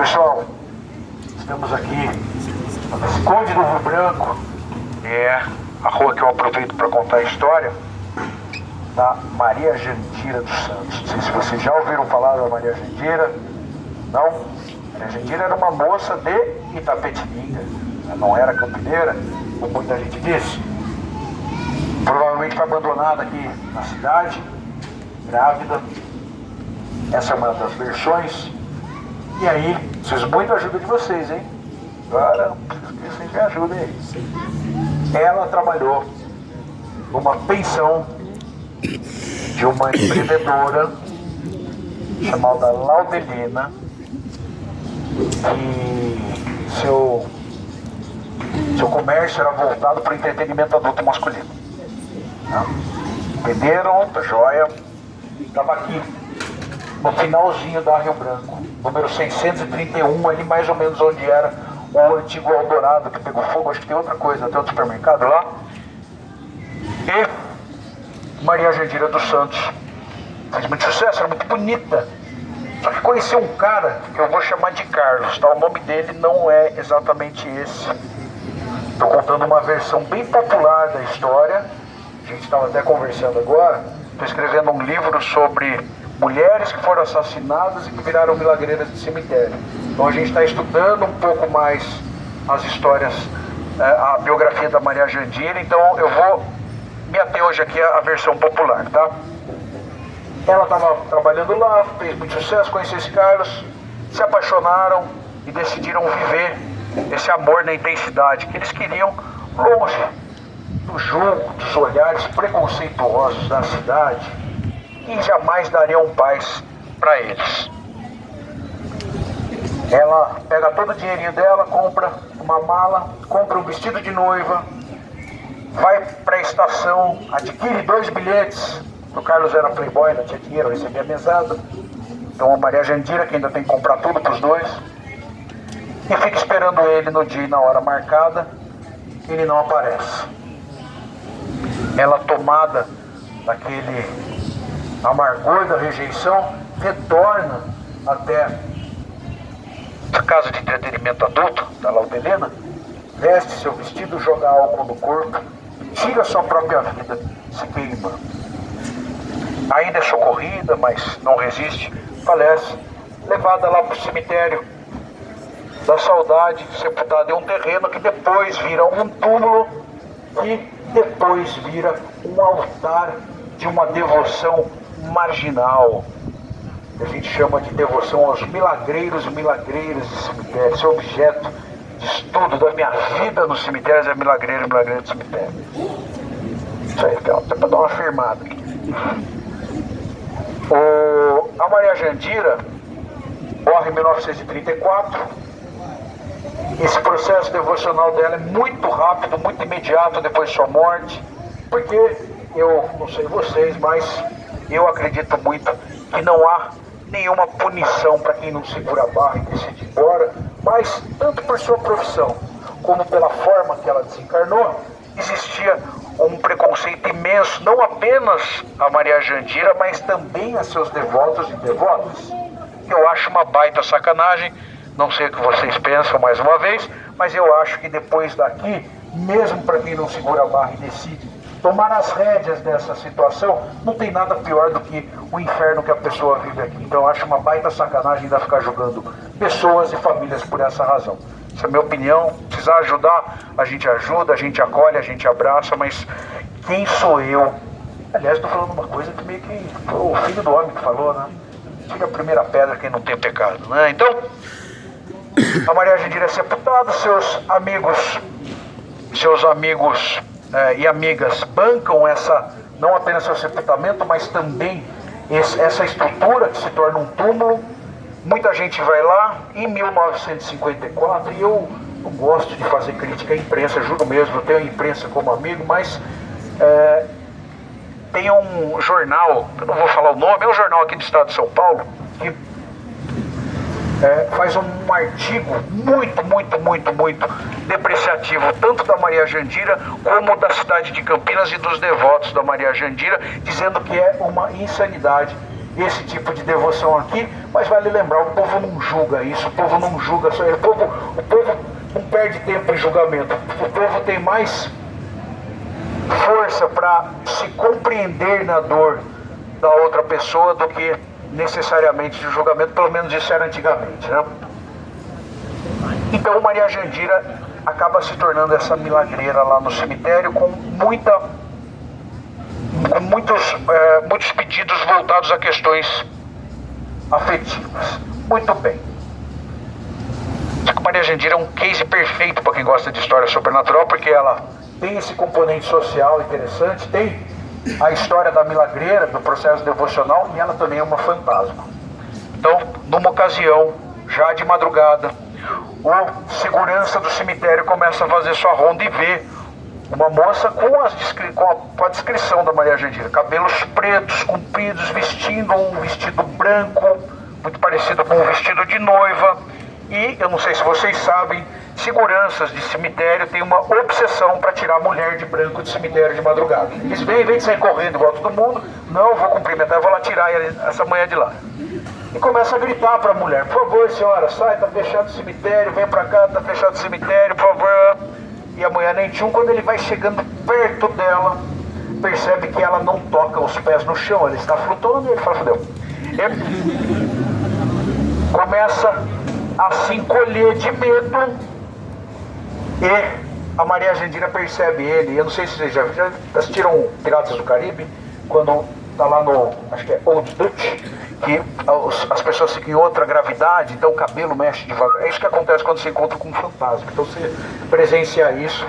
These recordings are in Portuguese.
Pessoal, estamos aqui na Visconde do Rio Branco, é a rua que eu aproveito para contar a história da Maria Jandira dos Santos. Não sei se vocês já ouviram falar da Maria Jandira. Não? Maria Jandira era uma moça de Itapetininga. Ela não era campineira, como muita gente disse. Provavelmente foi abandonada aqui na cidade, grávida. Essa é uma das versões. E aí, preciso muito da ajuda de vocês, hein? Agora, preciso que vocês me ajudem aí. Ela trabalhou numa pensão de uma empreendedora chamada Laudelina, e seu comércio era voltado para o entretenimento adulto masculino. Entenderam? Tá joia? Estava aqui no finalzinho da Rio Branco, número 631, ali mais ou menos onde era o antigo Eldorado, que pegou fogo. Acho que tem outra coisa, tem outro supermercado lá. E Maria Jandira dos Santos fez muito sucesso, era muito bonita. Só que conheci um cara que eu vou chamar de Carlos, tá? O nome dele não é exatamente esse. Estou contando uma versão bem popular da história. A gente estava até conversando agora. Estou escrevendo um livro sobre mulheres que foram assassinadas e que viraram milagreiras de cemitério. Então a gente está estudando um pouco mais as histórias, a biografia da Maria Jandira. Então eu vou me ater hoje aqui à versão popular, tá? Ela estava trabalhando lá, fez muito sucesso, conheceu esse Carlos, se apaixonaram e decidiram viver esse amor na intensidade que eles queriam, longe do julgo, dos olhares preconceituosos da cidade, que jamais dariam paz para eles. Ela pega todo o dinheirinho dela, compra uma mala, compra um vestido de noiva, vai para a estação, adquire 2 bilhetes. O Carlos era playboy, não tinha dinheiro, recebia mesada. Então a Maria Jandira, que ainda tem que comprar tudo para os dois, e fica esperando ele no dia e na hora marcada. Ele não aparece. Ela, tomada daquele amargor da rejeição, retorna até a casa de entretenimento adulto da Laudelina, veste seu vestido, joga álcool no corpo, tira sua própria vida, se queima. Ainda é socorrida, mas não resiste, falece, levada lá para o cemitério da saudade, sepultada em um terreno que depois vira um túmulo e depois vira um altar de uma devoção marginal. A gente chama de devoção aos milagreiros e milagreiras de cemitério. Esse é objeto de estudo da minha vida nos cemitérios, é milagreiro e milagreiro de cemitério. Isso aí, até para dar uma afirmada aqui. A Maria Jandira morre em 1934. Esse processo devocional dela é muito rápido, muito imediato depois de sua morte, porque eu não sei vocês, mas eu acredito muito que não há nenhuma punição para quem não segura a barra e decide ir embora, mas tanto por sua profissão como pela forma que ela desencarnou, existia um preconceito imenso, não apenas a Maria Jandira, mas também a seus devotos e devotas. Eu acho uma baita sacanagem, não sei o que vocês pensam mais uma vez, mas eu acho que depois daqui, mesmo para quem não segura a barra e decide tomar as rédeas dessa situação, não tem nada pior do que o inferno que a pessoa vive aqui. Então eu acho uma baita sacanagem ainda ficar julgando pessoas e famílias por essa razão. Essa é a minha opinião. Precisar ajudar, a gente ajuda, a gente acolhe, a gente abraça, mas quem sou eu? Aliás, estou falando uma coisa que meio que foi o filho do homem que falou, né? Tira a primeira pedra quem não tem pecado, né? Então, a Maria Jandira é sepultada, seus amigos e amigas bancam não apenas seu sepultamento, mas também essa estrutura que se torna um túmulo. Muita gente vai lá. Em 1954, e eu não gosto de fazer crítica à imprensa, juro mesmo, eu tenho a imprensa como amigo, mas tem um jornal, eu não vou falar o nome, é um jornal aqui do estado de São Paulo, que faz um artigo muito depreciativo, tanto da Maria Jandira como da cidade de Campinas e dos devotos da Maria Jandira, dizendo que é uma insanidade esse tipo de devoção aqui, mas vale lembrar, o povo não julga isso, o povo não julga só ele, o povo não perde tempo em julgamento, o povo tem mais força para se compreender na dor da outra pessoa do que necessariamente de julgamento, pelo menos isso era antigamente, né? Então Maria Jandira acaba se tornando essa milagreira lá no cemitério com muitos pedidos voltados a questões afetivas. Muito bem. Maria Jandira é um case perfeito para quem gosta de história sobrenatural, porque ela tem esse componente social interessante, tem a história da milagreira, do processo devocional, e ela também é uma fantasma. Então, numa ocasião, já de madrugada, o segurança do cemitério começa a fazer sua ronda e vê uma moça com a descrição da Maria Jandira: cabelos pretos, compridos, vestindo um vestido branco, muito parecido com um vestido de noiva. E, eu não sei se vocês sabem, seguranças de cemitério têm uma obsessão para tirar a mulher de branco de cemitério de madrugada. Eles vêm, em vez de sair correndo igual todo mundo, não, eu vou cumprimentar, eu vou lá tirar essa mulher de lá. E começa a gritar para a mulher: por favor, senhora, sai, tá fechado o cemitério, vem para cá, tá fechado o cemitério, por favor. E a mulher nem tinha, quando ele vai chegando perto dela, percebe que ela não toca os pés no chão, ela está flutuando, e ele fala: fodeu. Começa a se encolher de medo, e a Maria Jandira percebe ele. Eu não sei se vocês já assistiram Piratas do Caribe, quando tá lá no, acho que é Old Dutch, que as pessoas ficam em outra gravidade, então o cabelo mexe devagar. É isso que acontece quando você encontra com um fantasma. Então você presenciar isso,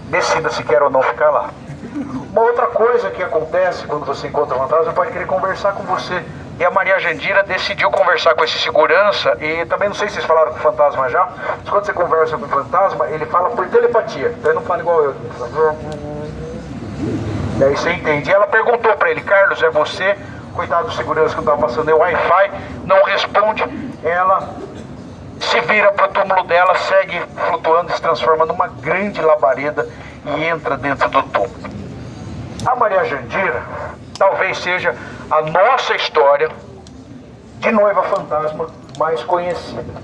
decida se quer ou não ficar lá. Uma outra coisa que acontece quando você encontra um fantasma, pode querer conversar com você. E a Maria Jandira decidiu conversar com esse segurança, e também não sei se vocês falaram com o fantasma já, mas quando você conversa com o fantasma, ele fala por telepatia, então ele não fala igual eu. E aí você entende. E ela perguntou para ele: Carlos, é você? Coitado do segurança que não estava passando o Wi-Fi, não responde. Ela se vira para o túmulo dela, segue flutuando, se transforma numa grande labareda e entra dentro do túmulo. A Maria Jandira talvez seja a nossa história de noiva fantasma mais conhecida.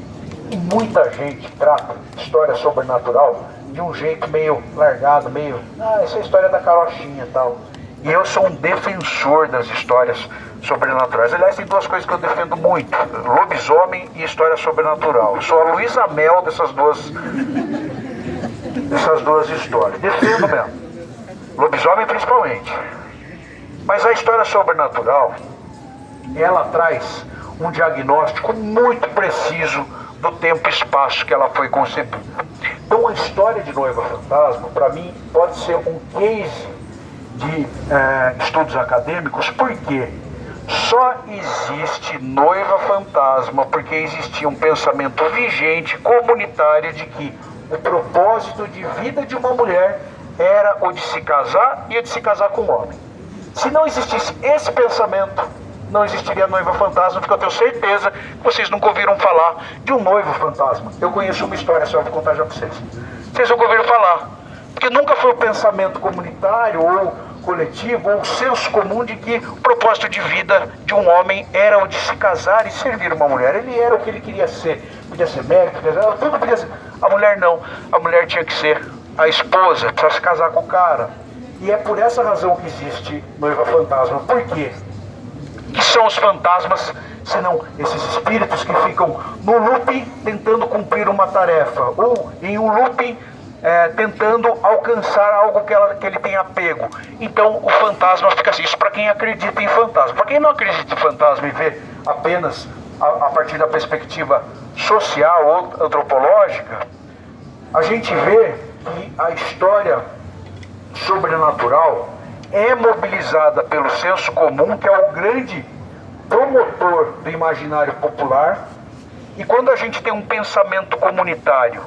E muita gente trata história sobrenatural de um jeito meio largado, meio... essa é a história da carochinha e tal. E eu sou um defensor das histórias sobrenaturais. Aliás, tem duas coisas que eu defendo muito: lobisomem e história sobrenatural. Eu sou a Luísa Mel dessas duas histórias. Defendo mesmo. Lobisomem principalmente. Mas a história sobrenatural, ela traz um diagnóstico muito preciso do tempo e espaço que ela foi concebida. Então a história de noiva fantasma, para mim, pode ser um case de estudos acadêmicos, porque só existe noiva fantasma porque existia um pensamento vigente, comunitário, de que o propósito de vida de uma mulher era o de se casar e o de se casar com um homem. Se não existisse esse pensamento, não existiria noiva fantasma, porque eu tenho certeza que vocês nunca ouviram falar de um noivo fantasma. Eu conheço uma história, só vou contar já para vocês. Vocês nunca ouviram falar, porque nunca foi o pensamento comunitário ou coletivo ou o senso comum de que o propósito de vida de um homem era o de se casar e servir uma mulher. Ele era o que ele queria ser. Podia ser médico, tudo podia ser. A mulher não. A mulher tinha que ser a esposa, precisava se casar com o cara. E é por essa razão que existe noiva fantasma. Por quê? Que são os fantasmas, senão esses espíritos que ficam no looping tentando cumprir uma tarefa, ou em um looping tentando alcançar algo que ele tem apego. Então o fantasma fica assim. Isso para quem acredita em fantasma. Para quem não acredita em fantasma e vê apenas a partir da perspectiva social ou antropológica, a gente vê que a história sobrenatural é mobilizada pelo senso comum, que é o grande promotor do imaginário popular. E quando a gente tem um pensamento comunitário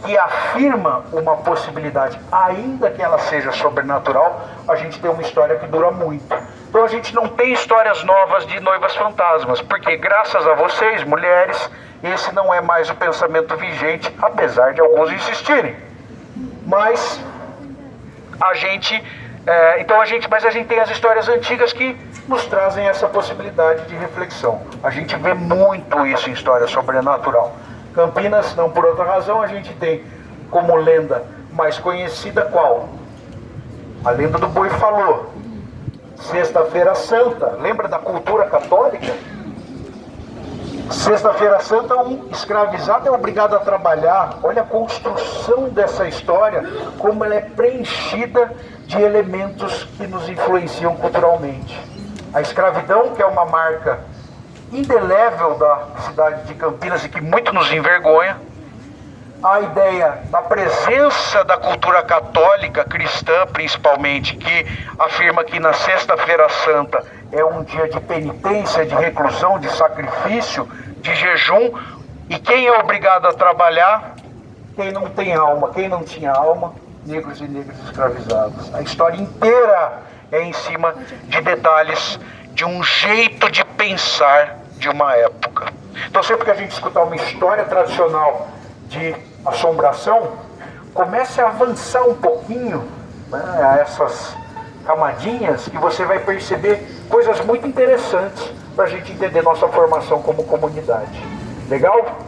que afirma uma possibilidade, ainda que ela seja sobrenatural, a gente tem uma história que dura muito. Então a gente não tem histórias novas de noivas fantasmas, porque graças a vocês, mulheres, esse não é mais o pensamento vigente, apesar de alguns insistirem. Mas a gente tem as histórias antigas que nos trazem essa possibilidade de reflexão. A gente vê muito isso em história sobrenatural. Campinas, não por outra razão, a gente tem como lenda mais conhecida qual? A lenda do boi falou. Sexta-feira Santa, lembra da cultura católica? Sexta-feira Santa, um escravizado é obrigado a trabalhar. Olha a construção dessa história, como ela é preenchida de elementos que nos influenciam culturalmente. A escravidão, que é uma marca indelével da cidade de Campinas e que muito nos envergonha. A ideia da presença da cultura católica, cristã principalmente, que afirma que na Sexta-feira Santa é um dia de penitência, de reclusão, de sacrifício, de jejum, e quem é obrigado a trabalhar? Quem não tem alma, quem não tinha alma, negros e negras escravizados. A história inteira é em cima de detalhes, de um jeito de pensar de uma época. Então sempre que a gente escutar uma história tradicional de assombração, comece a avançar um pouquinho, né, a essas camadinhas, que você vai perceber coisas muito interessantes para a gente entender nossa formação como comunidade. Legal?